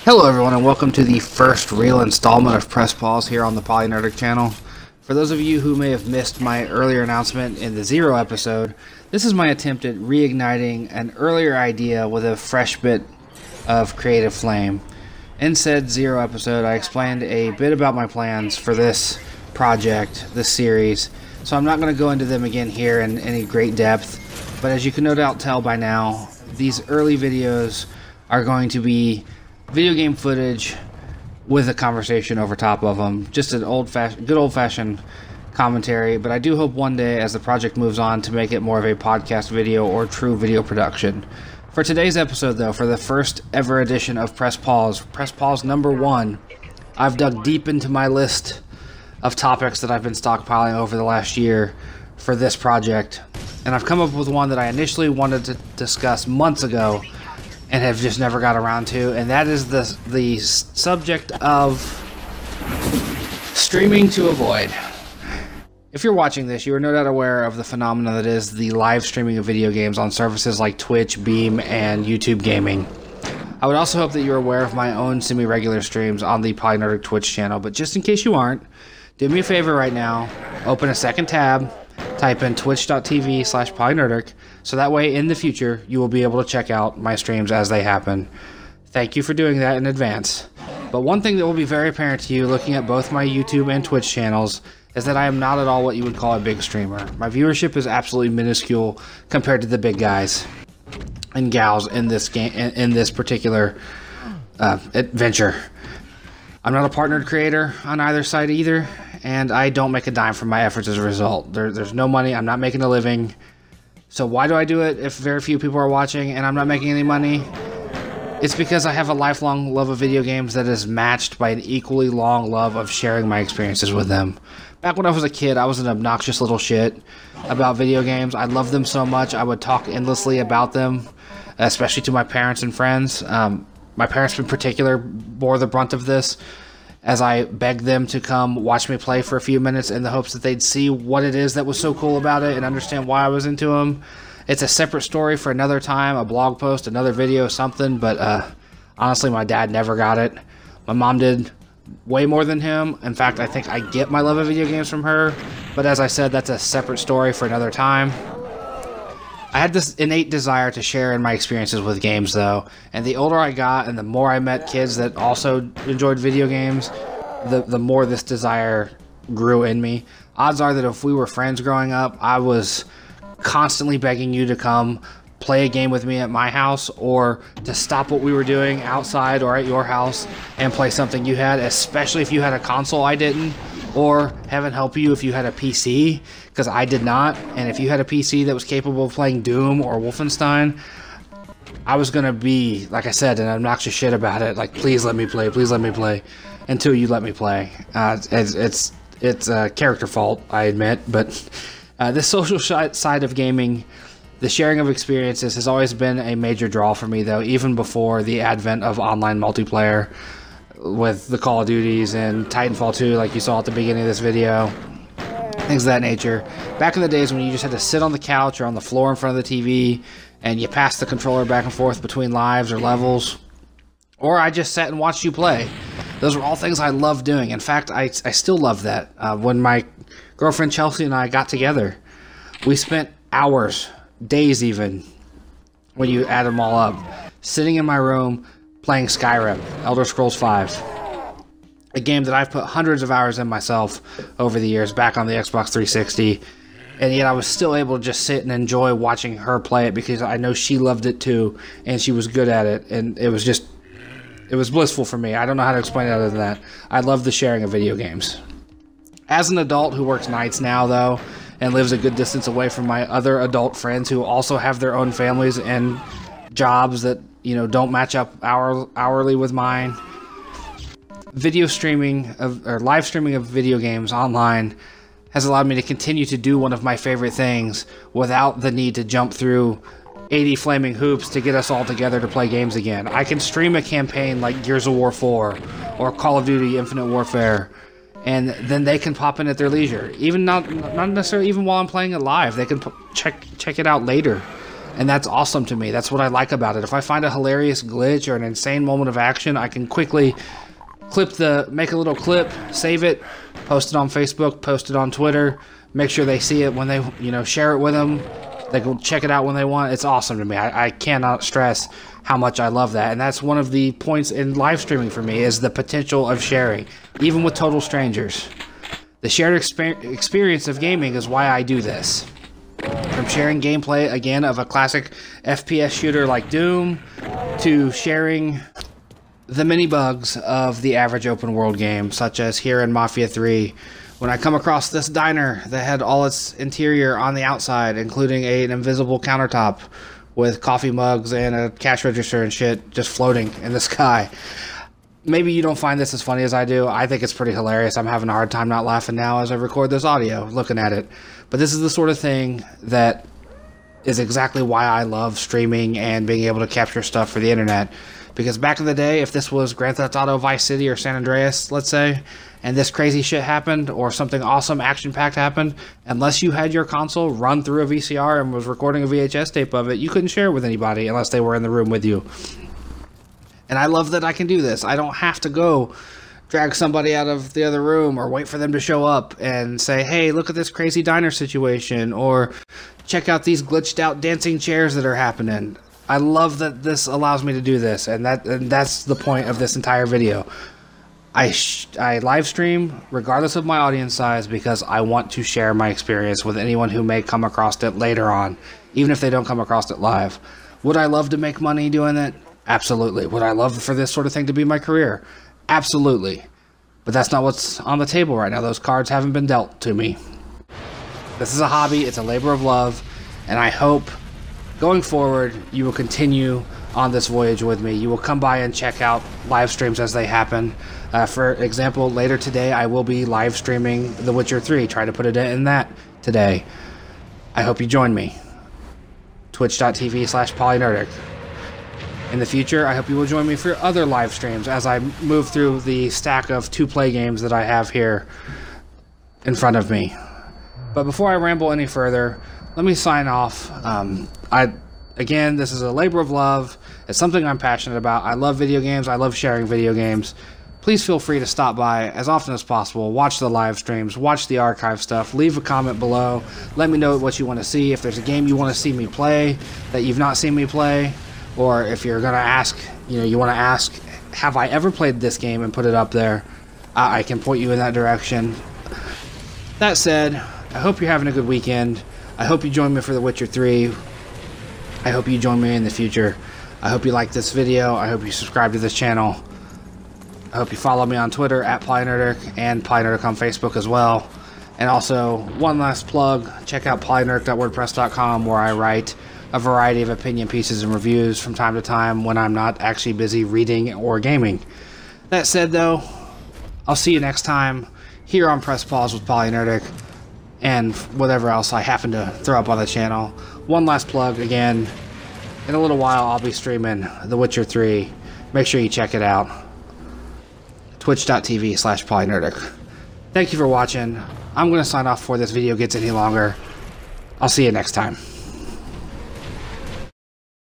Hello everyone and welcome to the first real installment of Press Pause here on the PolyNerdic channel. For those of you who may have missed my earlier announcement in the Zero episode, this is my attempt at reigniting an earlier idea with a fresh bit of creative flame. In said Zero episode, I explained a bit about my plans for this project, this series, so I'm not going to go into them again here in any great depth, but as you can no doubt tell by now, these early videos are going to be video game footage with a conversation over top of them. Just an good old-fashioned commentary, but I do hope one day as the project moves on to make it more of a podcast video or true video production. For today's episode though, for the first ever edition of Press Pause number 1, I've dug deep into my list of topics that I've been stockpiling over the last year for this project, and I've come up with one that I initially wanted to discuss months ago and have just never got around to, and that is the subject of streaming to avoid. If you're watching this, you are no doubt aware of the phenomenon that is the live streaming of video games on services like Twitch, Beam, and YouTube Gaming. I would also hope that you're aware of my own semi-regular streams on the PolyNerdic Twitch channel, but just in case you aren't, do me a favor right now, open a second tab, type in twitch.tv/PolyNerdic, so that way in the future you will be able to check out my streams as they happen. Thank you for doing that in advance. But one thing that will be very apparent to you looking at both my YouTube and Twitch channels is that I am not at all what you would call a big streamer. My viewership is absolutely minuscule compared to the big guys and gals in this game, in this particular adventure. I'm not a partnered creator on either side either, and I don't make a dime from my efforts as a result. There's no money, I'm not making a living. So why do I do it if very few people are watching and I'm not making any money? It's because I have a lifelong love of video games that is matched by an equally long love of sharing my experiences with them. Back when I was a kid, I was an obnoxious little shit about video games. I loved them so much, I would talk endlessly about them, especially to my parents and friends. My parents in particular bore the brunt of this, as I begged them to come watch me play for a few minutes in the hopes that they'd see what it is that was so cool about it and understand why I was into them. It's a separate story for another time, a blog post, another video, something, but honestly, my dad never got it. My mom did way more than him. In fact, I think I get my love of video games from her, but as I said, that's a separate story for another time. I had this innate desire to share in my experiences with games though, and the older I got and the more I met kids that also enjoyed video games, the more this desire grew in me. Odds are that if we were friends growing up, I was constantly begging you to come play a game with me at my house, or to stop what we were doing outside or at your house and play something you had, especially if you had a console I didn't, or heaven help you if you had a PC, because I did not. And if you had a PC that was capable of playing Doom or Wolfenstein, I was gonna be, like I said, an obnoxious shit about it, like please let me play, until you let me play. It's a character fault, I admit, but the social side of gaming, the sharing of experiences, has always been a major draw for me though, even before the advent of online multiplayer with the Call of Duties and Titanfall 2 like you saw at the beginning of this video, things of that nature. Back in the days when you just had to sit on the couch or on the floor in front of the TV and you passed the controller back and forth between lives or levels, or I just sat and watched you play. Those were all things I loved doing. In fact, I still love that. When my girlfriend Chelsea and I got together, we spent hours, days even, when you add them all up, sitting in my room playing Skyrim, Elder Scrolls V, a game that I've put hundreds of hours in myself over the years, back on the Xbox 360, and yet I was still able to just sit and enjoy watching her play it because I know she loved it too, and she was good at it, and it was blissful for me. I don't know how to explain it other than that. I love the sharing of video games. As an adult who works nights now, though, and lives a good distance away from my other adult friends who also have their own families and jobs that, you know, don't match up hourly with mine, video streaming or live streaming of video games online has allowed me to continue to do one of my favorite things without the need to jump through 80 flaming hoops to get us all together to play games again. I can stream a campaign like Gears of War 4 or Call of Duty Infinite Warfare, and then they can pop in at their leisure. Even not necessarily even while I'm playing it live. They can check it out later. And that's awesome to me. That's what I like about it. If I find a hilarious glitch or an insane moment of action, I can quickly make a little clip, save it, post it on Facebook, post it on Twitter, make sure they see it when they, share it with them. They can check it out when they want. It's awesome to me. I cannot stress how much I love that. And that's one of the points in live streaming for me, is the potential of sharing, even with total strangers. The shared experience of gaming is why I do this. From sharing gameplay, again, of a classic FPS shooter like Doom, to sharing the many bugs of the average open world game, such as here in Mafia 3, when I come across this diner that had all its interior on the outside, including an invisible countertop with coffee mugs and a cash register and shit just floating in the sky. Maybe you don't find this as funny as I do. I think it's pretty hilarious. I'm having a hard time not laughing now as I record this audio, looking at it. But this is the sort of thing that is exactly why I love streaming and being able to capture stuff for the internet. Because back in the day, if this was Grand Theft Auto Vice City or San Andreas, let's say, and this crazy shit happened, or something awesome action-packed happened, unless you had your console run through a VCR and was recording a VHS tape of it, you couldn't share it with anybody unless they were in the room with you. And I love that I can do this. I don't have to go drag somebody out of the other room or wait for them to show up and say, hey, look at this crazy diner situation, or check out these glitched out dancing chairs that are happening. I love that this allows me to do this, and that's the point of this entire video. I live stream regardless of my audience size because I want to share my experience with anyone who may come across it later on, even if they don't come across it live. Would I love to make money doing it? Absolutely. Would I love for this sort of thing to be my career? Absolutely. But that's not what's on the table right now. Those cards haven't been dealt to me. This is a hobby. It's a labor of love. And I hope going forward you will continue on this voyage with me. You will come by and check out live streams as they happen. For example, later today I will be live streaming The Witcher 3. Try to put it in that today. I hope you join me. Twitch.tv/PolyNerdic. In the future, I hope you will join me for other live streams as I move through the stack of 2-play games that I have here in front of me. But before I ramble any further, let me sign off. Again, this is a labor of love. It's something I'm passionate about. I love video games. I love sharing video games. Please feel free to stop by as often as possible. Watch the live streams. Watch the archive stuff. Leave a comment below. Let me know what you want to see. If there's a game you want to see me play that you've not seen me play, or if you're going to ask, you want to ask, have I ever played this game, and put it up there, I can point you in that direction. That said, I hope you're having a good weekend. I hope you join me for The Witcher 3. I hope you join me in the future. I hope you like this video. I hope you subscribe to this channel. I hope you follow me on Twitter @PolyNerdic and PolyNerdic on Facebook as well. And also, one last plug, check out polynerdic.wordpress.com, where I write a variety of opinion pieces and reviews from time to time when I'm not actually busy reading or gaming. That said, though, I'll see you next time here on Press Pause with PolyNerdic and whatever else I happen to throw up on the channel. One last plug again. In a little while, I'll be streaming The Witcher 3. Make sure you check it out. Twitch.tv/PolyNerdic. Thank you for watching. I'm going to sign off before this video gets any longer. I'll see you next time.